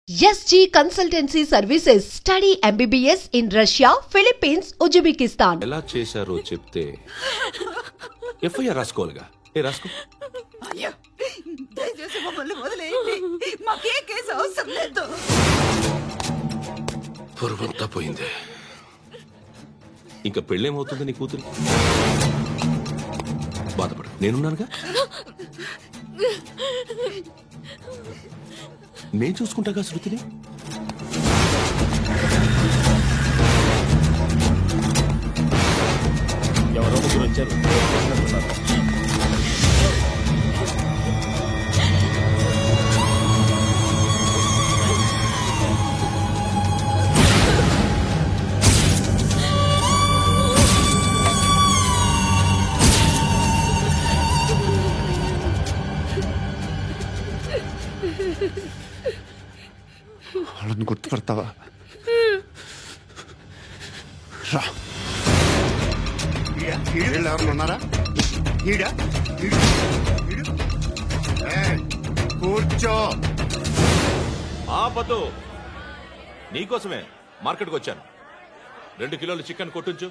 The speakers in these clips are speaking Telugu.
SG Consultancy Services. Study MBBS in Russia, Philippines, Uzbekistan. ఎలా చేశారో చెప్తే ఎఫ్ఐఆర్ రాసుకోవాలిగా. రాసుకో. అయ్యో, దయచేసి మమ్మల్ని వదిలేయండి. మాకే కేసు అవసరం లేదు. పొరువంతా పోయింది. ఇంకా పెళ్ళేమవుతుంది నీ కూతురు? బాధపడు, నేనున్నానుగా. నేను చూసుకుంటాగా శృతిని. ఎవరో ముగ్గురు వచ్చారు. వాళ్ళని గుర్తుపడతావా? రా. ఎవరు ఉన్నారా? కూర్చో. ఆపదు, నీకోసమే మార్కెట్కి వచ్చాను. 2 కిలోలు చికెన్ కొట్టించు.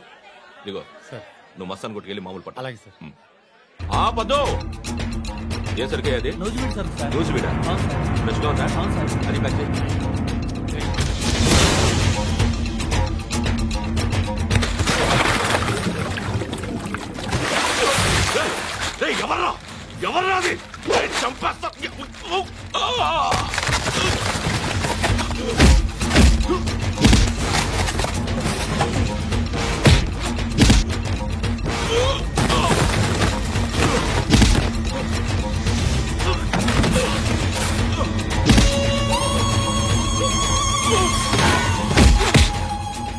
ఇదిగో నువ్వు మసాన్ కొట్టుకెళ్ళి మామూలు పట్టు. అలాగే సార్. ఆపదు. ఏ సరికే అది? నూజివీడా? ఫ్రెష్గా ఉందా? అది ప్యాక్ చేయి. ఎవర్రా ఎవర్రా అది? చంపేస్తా.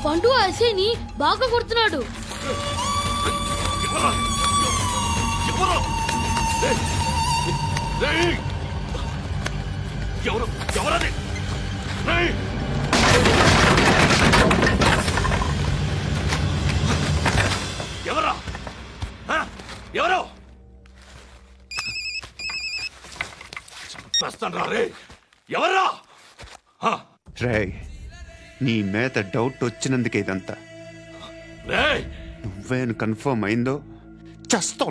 పండు అసేని బాగా కొడుతున్నాడు. ఎవరది? ఎవరా? ఎవరు? చంపేస్తాను రే. ఎవరా? రే, నీ మీద డౌట్ వచ్చినందుకే ఇదంతా. నువ్వేను కన్ఫర్మ్ అయిందో చస్తా.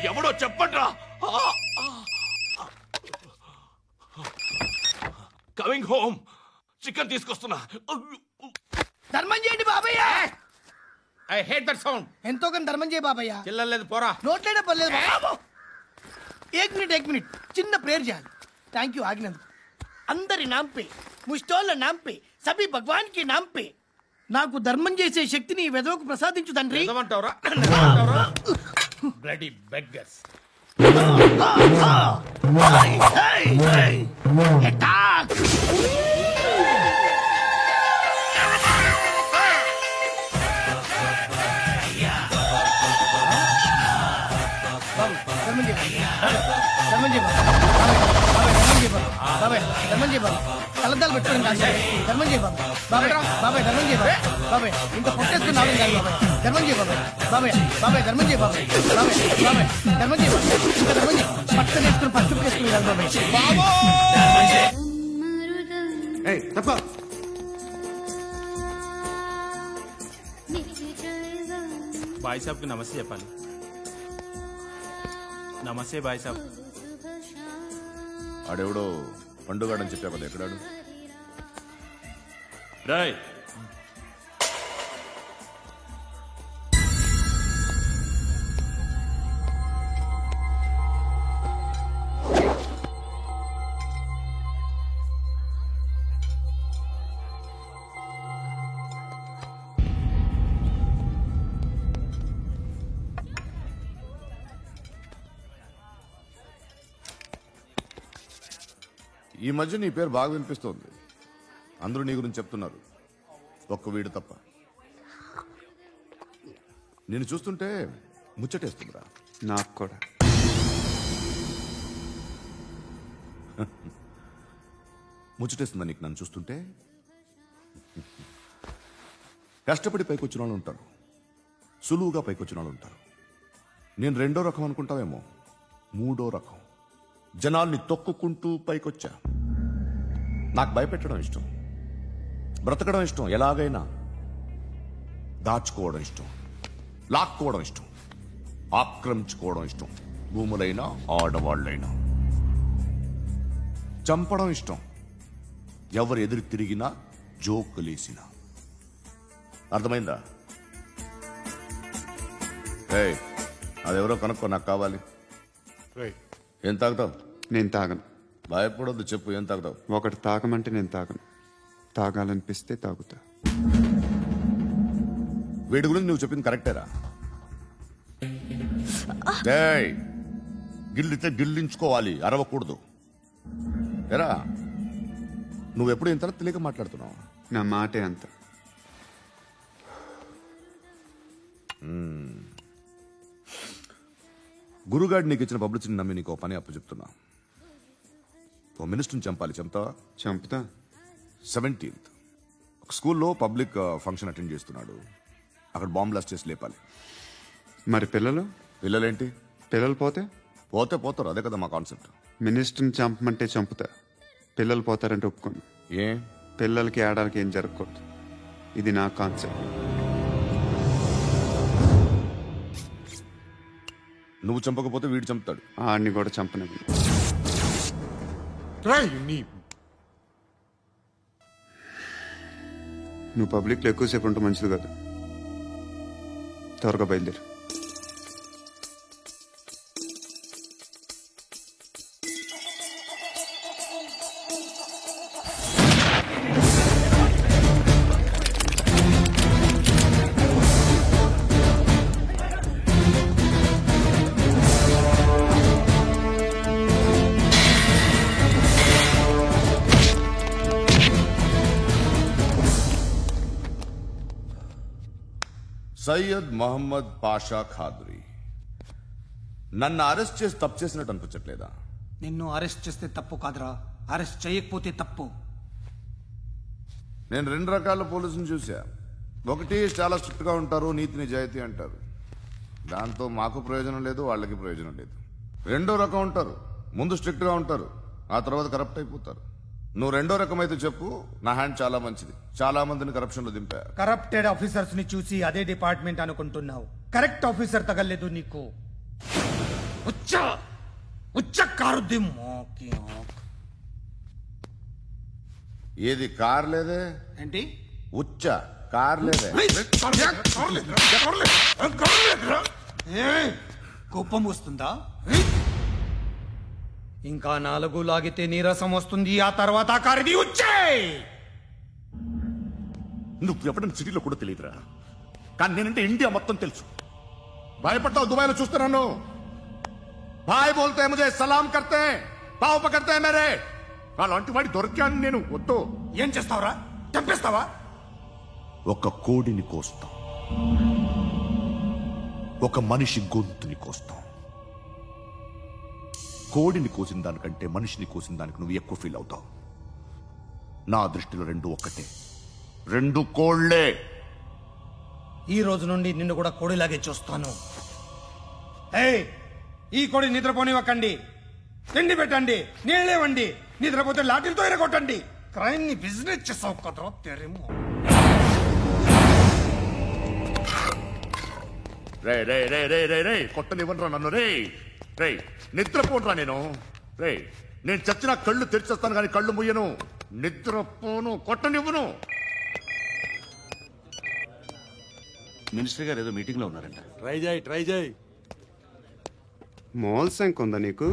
ఎవడో చెప్పండ్రా. Coming home. చికెన్ తీసుకొస్తున్నా. ధర్మం చేయండి బాబయ్య. I hate that sound. ఎంతో కానీ ధర్మం చేయ బాబయ్య. చిల్లలేదు పోరా. నోట్లేనే పర్లేదు బాబు. एक मिनट చిన్న ప్రేయర్ చేయాలి. థ్యాంక్ యూ ఆగినందుకు. అందరి నామ్ పే, ముష్టోళ్ళ నామ్ పే, సభీ భగవాన్ కి నామ్ పే నాకు ధర్మం చేసే శక్తిని ఈ వెదవకు ప్రసాదించు తండ్రి. ఏమంటావురా? Bloody beggars. అటాక్. కలద్దాలు పెట్టుకోండి ధర్మం చేయ బాబాయ్. బాబాయ్ బాబాయ్ ధర్మం చేయ బాబాయ్. ఇంత పొట్టేసుకున్నావు బాబాయ్. ధర్మం చేయ బాబాయ్. బాబాయ్ బాబాయ్ ధర్మం చేయ బాబాయ్. బాబాయ్ బాబాయ్ ధర్మం చేయ బాబాయ్. ఇంకా ధర్మం చేయ. పట్టు వేసుకుని పట్టు వేసుకుని బాబాయ్. తప్ప బాయ్ సాబ్ కి నమస్తే చెప్పాలి. నమస్తే బాయ్ సాబ్. ఆడెవడో పండుగాడని చెప్పా కదా, ఎక్కడాడు? రాయ్, ఈ మధ్య నీ పేరు బాగా వినిపిస్తోంది. అందరూ నీ గురించి చెప్తున్నారు, ఒక్క వీడు తప్ప. నేను చూస్తుంటే ముచ్చటేస్తుందిరా. నాకు కూడా. ముచ్చటేస్తుందా నీకు నన్ను చూస్తుంటే? కష్టపడి పైకొచ్చిన వాళ్ళు ఉంటారు, సులువుగా పైకొచ్చిన వాళ్ళు ఉంటారు. నేను రెండో రకం అనుకుంటావేమో, మూడో రకం. జనాల్ని తొక్కుకుంటూ పైకొచ్చా. నాకు భయపెట్టడం ఇష్టం, బ్రతకడం ఇష్టం, ఎలాగైనా దాచుకోవడం ఇష్టం, లాక్కోవడం ఇష్టం, ఆక్రమించుకోవడం ఇష్టం. భూములైనా ఆడవాళ్ళైనా చంపడం ఇష్టం, ఎవరు ఎదురు తిరిగినా జోకులేసినా. అర్థమైందా? అదెవరో కనుక్కో, నాకు కావాలి. ఏం తాగుతావు? నేను తాగను. భయపడొద్దు, చెప్పు ఏం తాగుతావు? ఒకటి తాగమంటే నేను తాగను. తాగాలనిపిస్తే తాగుతా. వీడి గురించి నువ్వు చెప్పింది కరెక్టేరా? గిల్లితే గిల్లించుకోవాలి, అరవకూడదు. ఎరా నువ్వెప్పుడు ఇంత తెలియక మాట్లాడుతున్నావు? నా మాటే అంత. గురుగాడు నీకు ఇచ్చిన పబ్లిసిటీని నమ్మి నీకు పని అప్పు చెప్తున్నా. ఓ మినిస్టర్ని చంపాలి, చంపుతావా? చంపుతా. 17th ఒక స్కూల్లో పబ్లిక్ ఫంక్షన్ అటెండ్ చేస్తున్నాడు. అక్కడ బాంబ్ బ్లాస్ట్ చేసి లేపాలి. మరి పిల్లలు? పిల్లలేంటి? పిల్లలు పోతే పోతారు, అదే కదా మా కాన్సెప్ట్. మినిస్టర్ని చంపమంటే చంపుతా, పిల్లలు పోతారంటే ఒప్పుకోను. ఏ పిల్లలకి ఆడాలకి ఏం జరగకూడదు. ఇది నా కాన్సెప్ట్. నువ్వు చంపకపోతే వీడు చంపుతాడు. ఆడిని కూడా చంపనవి. నువ్వు పబ్లిక్లో ఎక్కువసేపు ఉంటే మంచిది కాదు. త్వరగా బయలుదేరు. సయ్యద్ మహమ్మద్ పాషా ఖాద్రీ నన్ను అరెస్ట్ చేసి తప్పు చేసినట్టు అనిపించట్లేదా? నిన్ను అరెస్ట్ చేస్తే తప్పు కాదురా, అరెస్ట్ చేయకపోతే తప్పు. నేను 2 రకాల పోలీసుని చూసా. ఒకటి చాలా స్ట్రిక్ట్ గా ఉంటారు, నీతి నిజాయితీ అంటారు. దాంతో మాకు ప్రయోజనం లేదు, వాళ్ళకి ప్రయోజనం లేదు. రెండో రకం ఉంటారు, ముందు స్ట్రిక్ట్ గా ఉంటారు, ఆ తర్వాత కరప్ట్ అయిపోతారు. నువ్వు రెండో రకం అయితే చెప్పు. నా హ్యాండ్ చాలా మంచిది, చాలా మందిని కరప్షన్ లో దింపా. కరప్టెడ్ ఆఫీసర్స్ ని చూసి అదే డిపార్ట్మెంట్ అనుకుంటున్నావు. కరెక్ట్ ఆఫీసర్ తగలేదు నీకు. ఏది కార్ లేదే? ఏంటి? ఉచ్చ కార్ లేదే? కోపం వస్తుందా? ఇంకా 4 లాగితే నీరసం వస్తుంది, ఆ తర్వాత కారిది వచ్చే. నువ్వు ఎప్పుడైనా సిటీలో కూడా తెలియదురా, కానీ నేనంటే ఇండియా మొత్తం తెలుసు. భయపడతావు? దుబాయ్లో చూస్తున్నాను. భాయ్ బోల్తే ముజే సలాం కర్తే, పావు పకర్తే మేరే. అలాంటి వాడి దొరికాను నేను. వద్దు. ఏం చేస్తావురా? చంపేస్తావా? ఒక కోడిని కోస్తాం, ఒక మనిషి గొంతుని కోస్తాం. కోడిని కోసిన దానికంటే మనిషిని కోసిన దానికి నువ్వు ఎక్కువ ఫీల్ అవుతావు. నా దృష్టిలో 2 ఒక్కటే, 2 కోళ్లే. ఈ రోజు నుండి నిన్ను కూడా కోడిలాగే చూస్తాను. ఈ కోడి నిద్రపోనివ్వకండి, తిండి పెట్టండి, నీళ్ళేవండి. నిద్రపోతే లాఠీలతో ఎరగొట్టండి. క్రైమ్ ని బిజినెస్ చేసావు కదరా తెరేమో. రే రే రే రే రే రే కొట్టనివ్వనరా నన్ను. రే రే నిద్రపోనరా నేను. రే నేను చచ్చిన కళ్ళు తెరిచేస్తాను కానీ కళ్ళు ముయ్యను. నిద్రపోను, కొట్టనివ్వను. మినిస్టర్ గారు ఏదో మీటింగ్ లో ఉన్నారంట. ట్రై చేయి. మోల్ సంక్ ఉందా నీకు?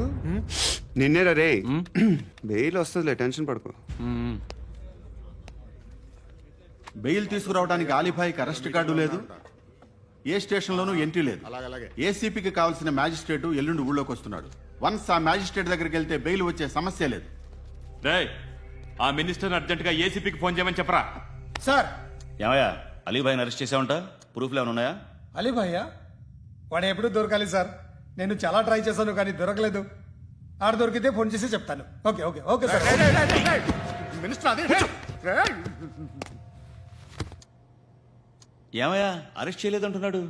నిన్నేరా రే. బెయిల్ వస్తుందిలే, టెన్షన్ పడుకో. బెయిల్ తీసుకురావడానికి ఆలిభాయికి అరెస్ట్ కార్డు లేదు, ఏ స్టేషన్లోనూ ఎంట్రీ లేదు. ఏసీపీకి కావాల్సిన మ్యాజిస్ట్రేట్ ఎల్లుండి ఊళ్ళోకి వస్తున్నాడు. వన్స్ ఆ మ్యాజిస్ట్రేట్ దగ్గరికి వెళ్తే బెయిల్ వచ్చే సమస్య లేదు. ఆ మినిస్టర్ అర్జెంట్ గా ఏసీపీకి ఫోన్ చేయమని చెప్పరా. సార్. ఏమయ్యా, అలీభాయిని అరెస్ట్ చేసావంట? ప్రూఫ్లు ఏమైనా ఉన్నాయా? అలీభాయ్యా? వాడు ఎప్పుడు దొరకాలి సార్. నేను చాలా ట్రై చేశాను కానీ దొరకలేదు. ఆడ దొరికితే ఫోన్ చేసి చెప్తాను. Okay okay okay sir. ఏమయ్యా, అరెస్ట్ చేయలేదంటున్నాడు?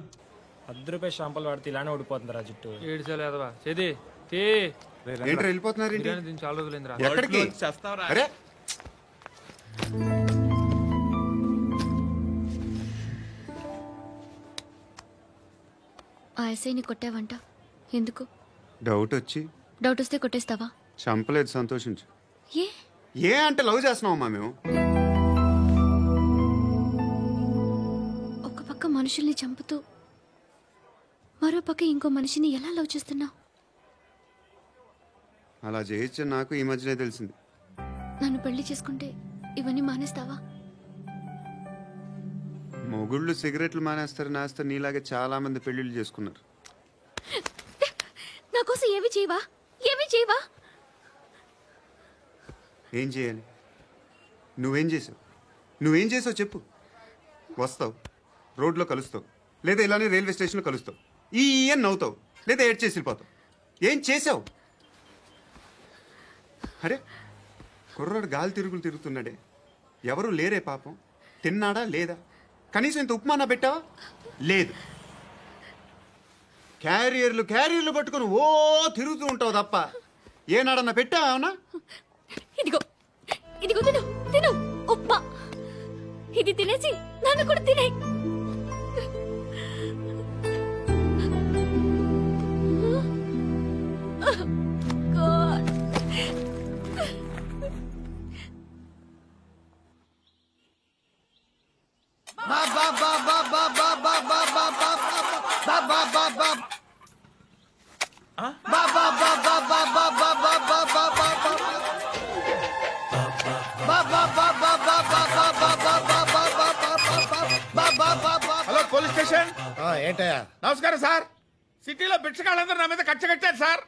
₹10 షాంపులు వాడితే ఇలానే ఓడిపోతుందిరా జుట్టు. ఏడ్చలేదవా చేది తీ ఏంట్రా వెళ్ళిపోతున్నారు ఏంటి? చాలా రోజులైందిరా. ఎక్కడికి? చేస్తావరా? అరే ఆ ఎస్ఐని కొట్టావంట, ఎందుకు? డౌట్ వచ్చి. డౌట్ వస్తే కొట్టేస్తావా? చంపలేదు, సంతోషించు. ఏ ఏ అంటే లవ్ చేస్తున్నామమ్మా మేము. ఒక పక్క మనుషుల్ని చంపుతూ మరో పక్క ఇంకో మనిషిని ఎలా లవ్ చేస్తున్నావు? అలా చేయొచ్చు నాకు ఈ మధ్యనే తెలిసింది. నన్ను పెళ్లి చేసుకుంటే ఇవన్నీ మానేస్తావా? మొగుళ్ళు సిగరెట్లు మానేస్తారు, నేస్తారు. నీలాగే చాలా మంది పెళ్లిళ్ళు చేసుకున్నారు. నా కోసం ఏమి చేయవా? ఏమి చేయవా? ఏం చేయాలి? నువ్వేం చేసావు? నువ్వేం చేసావు చెప్పు. వస్తావు, రోడ్లో కలుస్తావు, లేదా ఇలానే రైల్వే స్టేషన్లో కలుస్తావు, ఈ అని నవ్వుతావు, లేదా ఏడ్ చేసి వెళ్ళిపోతావు. ఏం చేసావు? అరే కుర్రాడు గాలి తిరుగులు తిరుగుతున్నాడే, ఎవరు లేరే పాపం. తిన్నాడా లేదా? కనీసం ఇంత ఉప్మానా పెట్టావా? లేదు. క్యారియర్లు పట్టుకుని ఓ తిరుగుతూ ఉంటావు తప్ప ఏనాడన్నా పెట్టావా? అవునా? ఇదిగో ఇదిగో తిను తిను ఉప్మా. ఇది తినేసి నన్ను కూడా తినే. Hello police station. ఏంటయ్యా? నమస్కారం సార్. సిటీలో భిక్షగాళ్ళందరూ నా మీద కక్ష కట్టారు సార్.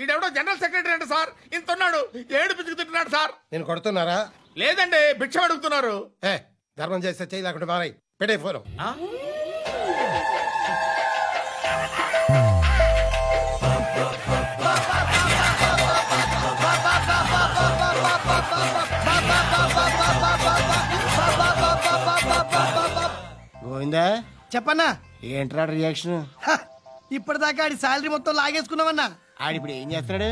ఈడెవడో జనరల్ సెక్రటరీ అంట సార్. ఇంత ఉన్నాడు, ఏడు పిచ్చుకు తింటున్నాడు సార్. నేను కొడుతున్నారా? లేదండి, భిక్ష అడుగుతున్నారు. ధర్మం చేస్తే చేయి, లేకుంటే మారాయి. పెట్టే ఫోను. గోవిందా, చెప్పన్నా. ఏంట్రా రియాక్షన్? ఇప్పటిదాకా ఆడి శాలరీ మొత్తం లాగేసుకున్నామన్నా. ఆడిప్పుడు ఏం చేస్తున్నాడు?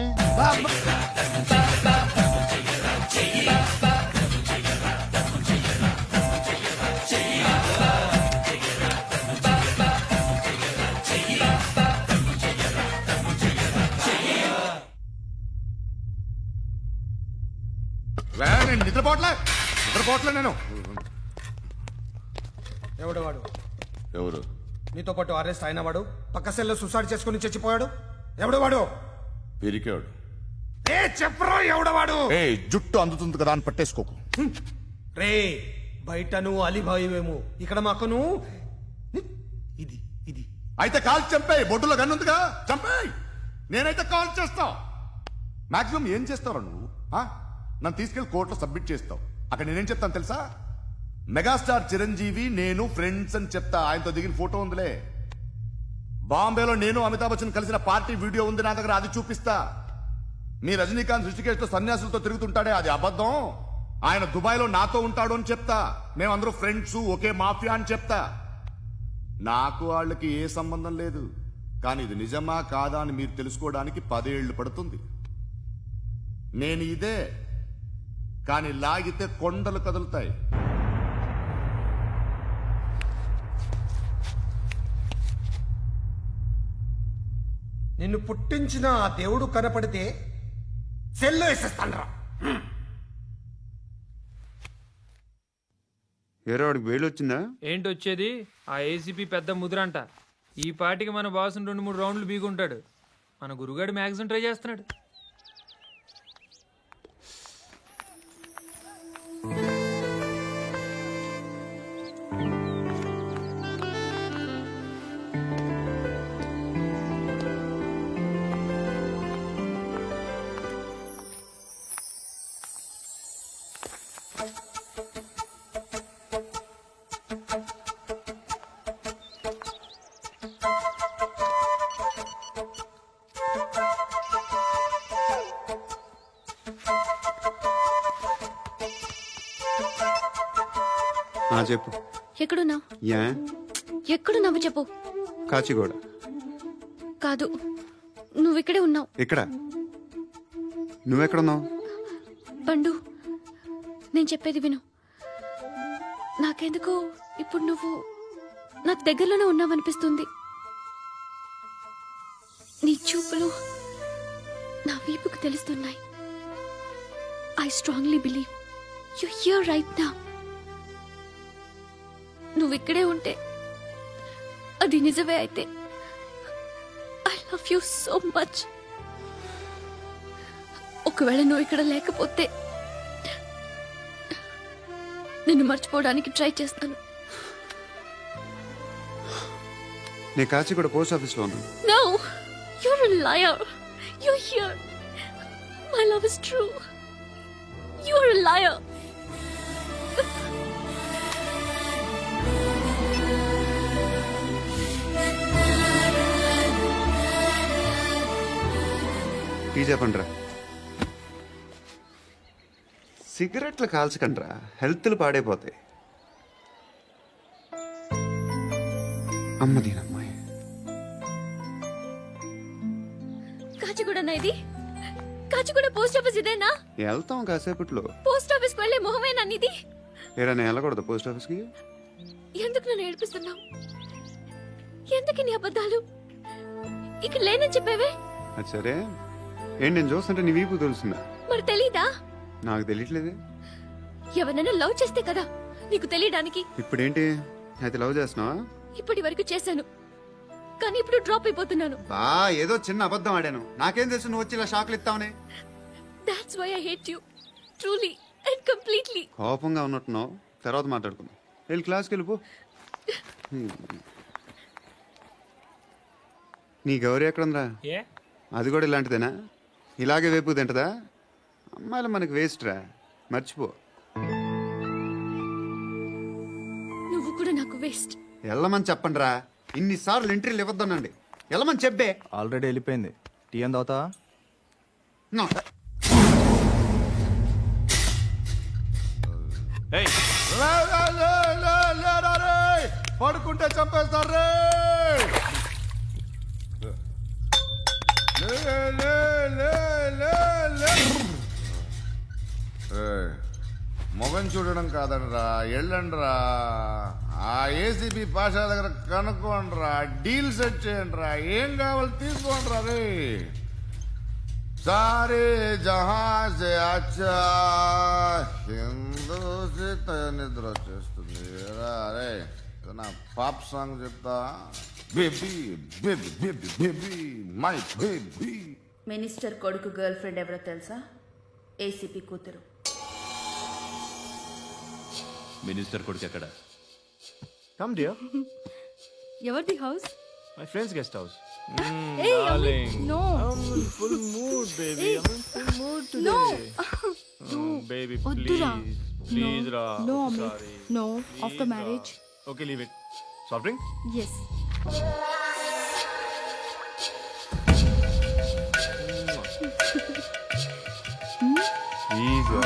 నిద్రపోవట్లే నేను. ఎవడు వాడు? ఎవరు? నీతో పాటు అరెస్ట్ అయిన వాడు, పక్క సెల్లో సూసైడ్ చేసుకుని చచ్చిపోయాడు. ఎవడు వాడు? పిరికాడు. చెప్పరా ఎవడవాడు? జుట్టు అందుతుంది కదా అని పట్టేసుకోకు. రే బయట నువ్వు అలీబాయివేమో, ఇక్కడ మాకు నువ్వు ఇది ఇది. అయితే కాల్ చంపేయి. బొడ్డులో గన్నుందిగా, చంపేయి. నేనైతే కాల్ చేస్తా. మాక్సిమం ఏం చేస్తావు నువ్వు? నన్ను తీసుకెళ్లి కోర్టులో సబ్మిట్ చేస్తావు. అక్కడ నేనేం చెప్తాను తెలుసా? మెగాస్టార్ చిరంజీవి నేను ఫ్రెండ్స్ అని చెప్తా. ఆయనతో దిగిన ఫోటో ఉందిలే. బాంబేలో నేను అమితాబ్ బచ్చన్ కలిసిన పార్టీ వీడియో ఉంది నా దగ్గర, అది చూపిస్తా. మీ రజనీకాంత్ ఋషికేష్ తో సన్యాసులతో తిరుగుతుంటాడే, అది అబద్ధం. ఆయన దుబాయ్ లో నాతో ఉంటాడు అని చెప్తా. మేమందరూ ఫ్రెండ్స్, ఒకే మాఫియా అని చెప్తా. నాకు వాళ్ళకి ఏ సంబంధం లేదు. కానీ ఇది నిజమా కాదా అని మీరు తెలుసుకోవడానికి 10 ఏళ్లు పడుతుంది. నేను ఇదే, కానీ లాగితే కొండలు కదులుతాయి. నిన్ను పుట్టించిన ఆ దేవుడు కనపడితే సెల్లో వేసేస్తాను. వేరే వాడికి వేలు వచ్చిందా? ఏంటి వచ్చేది? ఆ ఏసీపీ పెద్ద ముద్రంట. ఈ పాటికి మన బాసును 2-3 రౌండ్లు బీగుంటాడు. మన గురుగాడు మ్యాక్సిమం ట్రై చేస్తున్నాడు. చెప్పు. ఎక్కడున్నావు? యా ఎక్కడున్నావు చెప్పు. కాచిగూడ. కాదు, నువ్వు ఇక్కడే ఉన్నావు. ఇక్కడ నువ్వెక్కడున్నావు? పండు, నేను చెప్పేది విను. నాకెందుకో ఇప్పుడు నువ్వు నాకు దగ్గరలోనే ఉన్నావనిపిస్తుంది. నీ చూపులు నా వీపుకు తెలుస్తున్నాయి. I strongly believe you here right now. నువ్వు ఇక్కడే ఉంటే అది నిజమే అయితే I love you so much. ఒకవేళ నువ్వు ఇక్కడ లేకపోతే నిన్ను మర్చిపోవడానికి ట్రై చేస్తాను. నేను కాచిగూడ పోస్ట్ ఆఫీస్లో ఉన్నాను. No, you're a liar. You're here. My love is true. You're a liar. Tea చెప్పండిరా. సిగరెట్లు కాల్చకండ్రా, హెల్త్లు పాడైపోతాయి. అమ్మ దీనమ్మాయి. కాచిగూడనా ఇది? కాచిగూడ పోస్ట్ ఆఫీస్ ఇదేనా? వెళ్తాం కాసేపట్లో. పోస్ట్ ఆఫీస్ కు వెళ్లే మొహమేనా ఇది? ఏరా నేను వెళ్ళకూడదు పోస్ట్ ఆఫీస్కి? ఎందుకు నన్ను ఏడిపిస్తున్నావు? ఎందుకు నీ అబద్ధాలు? ఇక్కడ లేనని చెప్పేవే. అది సరే, ఏంటి నేను చూస్తుంటే నీ వీపు తెలుస్తుందా? మరి తెలీదా? నాకు తెలియట్లేదే. ఎవరైనా లవ్ చేస్తే కదా నీకు తెలియడానికి. ఇప్పుడేంటి అయితే లవ్ చేస్తున్నావా? ఇప్పటి వరకు చేశాను, కానీ ఇప్పుడు డ్రాప్ అయిపోతున్నాను. ఏదో చిన్న అబద్ధం ఆడాను. నాకేం తెలుసు నువ్వు వచ్చి ఇలా షాక్లు ఇస్తావని. That's why I hate you. Truly and completely. కోపంగా ఉన్నట్టున్నావు, తర్వాత మాట్లాడుకుందాం. వెళ్ళి క్లాస్కి వెళ్ళిపో. నీ గౌరీ ఎక్కడుందిరా? అది కూడా ఇలాంటిదేనా? ఇలాగే వేపు తింటదా? అమ్మాయిలు మనకి వేస్ట్ రా, మర్చిపో. నువ్వు కూడా నాకు వేస్ట్. వెళ్ళమని చెప్పండి రా. ఇన్నిసార్లు ఎంట్రీలు ఇవ్వద్దనండి. వెళ్ళమని చెప్పే. ఆల్రెడీ వెళ్ళిపోయింది. టీ ఎంత అవుతా? పడుకుంటే చంపేస్తారు రే. మొగం చూడడం కాదండ్రా, ఎళ్ళండ్రా. ఆ ఏసీపీ పాషా దగ్గర కనుక్కోండ్రా, డీల్ సెట్ చేయండిరా, ఏం కావాలి తీసుకోండిరా రే. సారే జహాజే అచ్చా హిందూ నిద్ర వచ్చేస్తుంది రే. నా పాప్ సాంగ్ చెప్తా. Baby baby baby baby my baby. Minister కొడుకు గర్ల్ ఫ్రెండ్ ఎవరో తెలుసా? ఏసీపీ కూతురు. మినిస్టర్ కొడుకు ఎక్కడ? Come dear. ఎవరిది house? My friend's guest house. Hey, darling. No. I'm in full mood, baby. I'm in full mood No. today. Baby, వద్దురా. please. Please, Ra. No, I'm Amit. sorry. No. Please, After Ra. marriage. Okay, leave it. Soft drink? Yes. Please, Ra.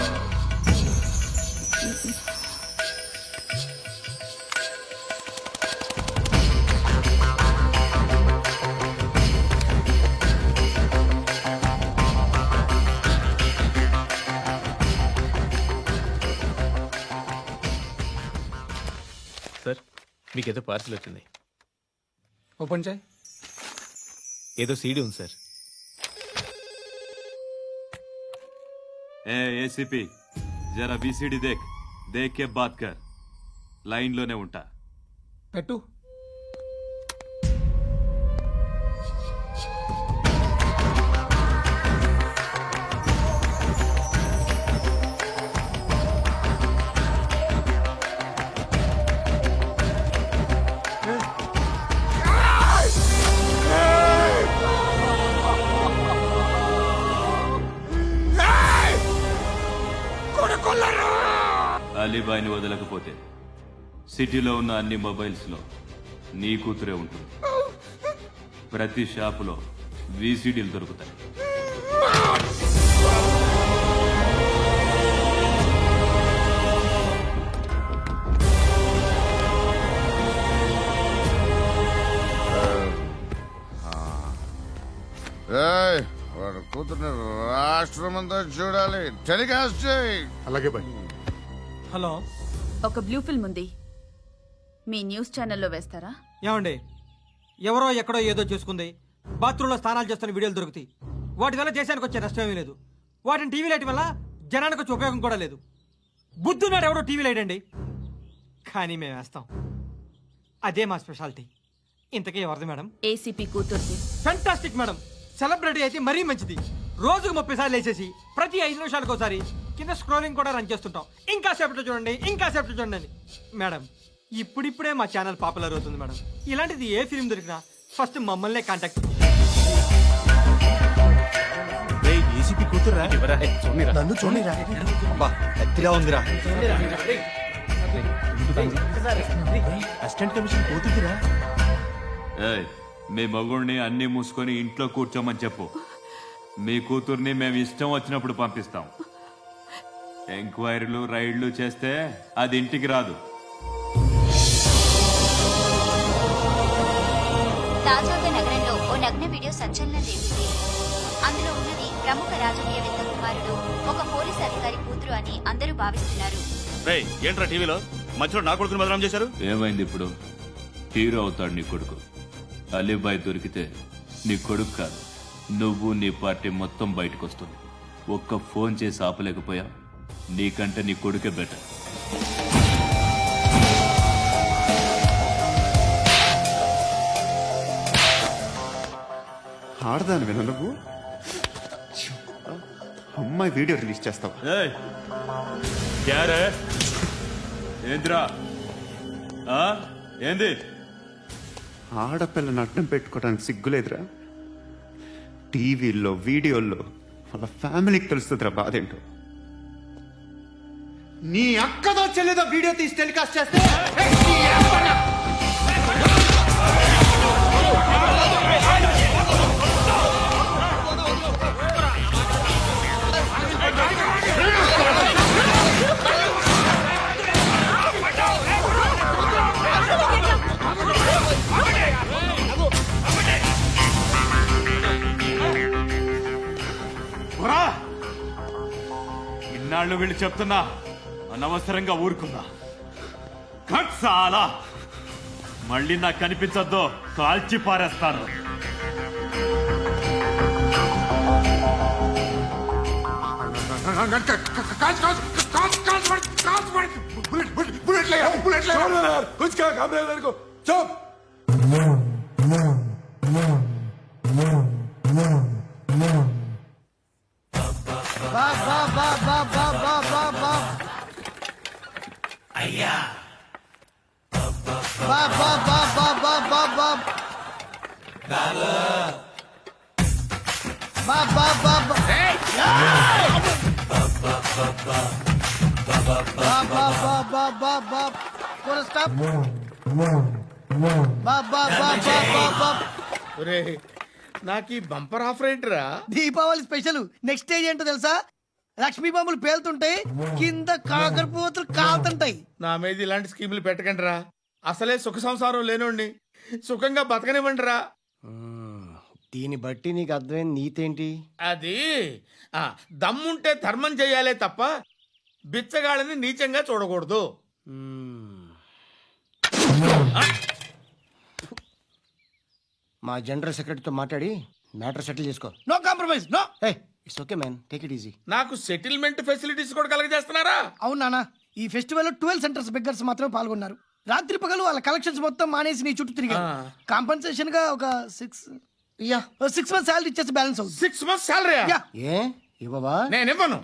Sir, మీకేదో పార్సిల్ వచ్చింది. ఓపెన్ చేయి. ఏదో సీడీ ఉంది సార్. ఏసీపీ జరా బీసీడీ దేక్, దేకే బాత్ కర్. లైన్ లోనే ఉంటా. పెట్టు. అలీబాయిని వదలకపోతే సిటీలో ఉన్న అన్ని మొబైల్స్ లో నీ కూతురే ఉంటుంది. ప్రతి షాపులో వీసీడీలు దొరుకుతాయి. వాడు కూతుర్ని రాష్ట్ర రాష్ట్రమంతా చూడాలి. టెలికాస్ట్ చేయి. అలాగే బాయ్. హలో, ఒక బ్లూ ఫిల్మ్ ఉంది, మీ న్యూస్ ఛానల్లో వేస్తారా? ఏమండి, ఎవరో ఎక్కడో ఏదో చేసుకుంది, బాత్రూంలో స్నానాలు చేస్తున్న వీడియోలు దొరుకుతాయి. వాటి వల్ల దేశానికి వచ్చే నష్టం ఏమీ లేదు. వాటిని టీవీ లైట్ వల్ల జనానికి వచ్చే ఉపయోగం కూడా లేదు. బుద్ధున్నాడు ఎవడో టీవీ లైట్ అండి, కానీ మేము వేస్తాం. అదే మా స్పెషాలిటీ. ఇంతకీ ఎవరిది మేడం? ఏసీపీ కూతురుది. Fantastic madam. సెలబ్రిటీ అయితే మరీ మంచిది. రోజుకు 30 సార్లు వేసేసి ప్రతి 5 నిమిషాలకు ఒకసారి కింద స్క్రోలింగ్ కూడా రన్ చేస్తుంటాం. ఇంకా సేపట్లో చూడండి, ఇంకా సేపట్లో చూడండి అని. మేడం, ఇప్పుడిప్పుడే మా ఛానల్ పాపులర్ అవుతుంది మేడం. ఇలాంటిది ఏ ఫిల్మ్ దొరికినా ఫస్ట్ మమ్మల్నే కాంటాక్ట్. ఏసీపీ కూతురా? నన్ను చూడరా, ఎత్తిలా ఉందిరా. అసిస్టెంట్ కమిషన్ కూతురా? మీ మగుడిని అన్ని మూసుకొని ఇంట్లో కూర్చోమని చెప్పు. మీ కూతుర్ని మేము ఇష్టం వచ్చినప్పుడు పంపిస్తాం. ఎంక్వైరీలు రైడ్లు చేస్తే అది ఇంటికి రాదు. తాజాగా నగరంలో ఓ నగ్న వీడియో సంచలనం రేపింది. అందులో ఉన్నది ప్రముఖ రాజకీయవేత్త కుమారుడు, ఒక పోలీస్ అధికారి కూతురు అని అందరూ భావిస్తున్నారు. ఏంట్రా టీవీలో మధ్యలో నా కొడుకుని బదనాం చేశారు? ఏమైంది ఇప్పుడు? హీరో అవుతాడు నీ కొడుకు. అలీబాయ్ దొరికితే నీ కొడుకు కాదు, నువ్వు నీ పార్టీ మొత్తం బయటకు వస్తుంది. ఒక్క ఫోన్ చేసి ఆపలేకపోయా? నీకంటే నీ కొడుకే బెటర్. ఆడదాని విన నువ్వు అమ్మాయి వీడియో రిలీజ్ చేస్తావా? ఏంద్రా ఏంది? ఆడపిల్లని అడ్డం పెట్టుకోవడానికి సిగ్గులేదురా? టీవీల్లో వీడియోల్లో వాళ్ళ ఫ్యామిలీకి తెలుస్తుందిరా బాధేంటో. నీ అక్కదో చెల్లిదో వీడియో తీసి టెలికాస్ట్ చేస్తే ఇన్నాళ్ళు వీళ్ళు చెప్తున్నా అనవసరంగా ఊరుకుందా. చాలా మళ్ళీ నాకు కనిపించొద్దు, కాల్చి పారేస్తాను. అయ్యా నాకు ఈ బంపర్ ఆఫర్ ఏంట్రా? దీపావళి స్పెషల్. నెక్స్ట్ స్టేజ్ ఏంటో తెలుసా? లక్ష్మీ బాంబులు పేలుతుంటాయి, కింద కాకరపోతులు కాలుతుంటాయి. నా మీద ఇలాంటి స్కీములు పెట్టకండి రా. అసలే సుఖ సంసారం లేనోండి, సుఖంగా బతకనివ్వండి రా. దీన్ని బట్టి నీకు అర్థమైన నీతేంటి? అది దమ్ముంటే ధర్మం చెయ్యాలే తప్ప బిచ్చగాళ్ళని నీచంగా చూడకూడదు. మా జనరల్ సెక్రటరీతో మాట్లాడి మ్యాటర్ సెటిల్ చేసుకో. No compromise, no. It's okay man, take it easy. నాకు సెటిల్మెంట్ ఫెసిలిటీస్ కూడా కలగజేస్తున్నారా? అవును నాన్న, ఈ ఫెస్టివల్ లో 12 సెంటర్స్ బెగ్గర్స్ మాత్రమే పాల్గొన్నారు. రాత్రి పగలు వాళ్ళ కలెక్షన్స్ మొత్తం మానేసి నీ చుట్టూ తిరిగారు. కాంపన్సేషన్ గా ఒక 6 మంత్స్ సాలరీ ఇచ్చేసి బ్యాలెన్స్ అవుతుంది. 6 మంత్స్ సాలరీ? ఏ ఇవ్వవా? నేను ఇవ్వను.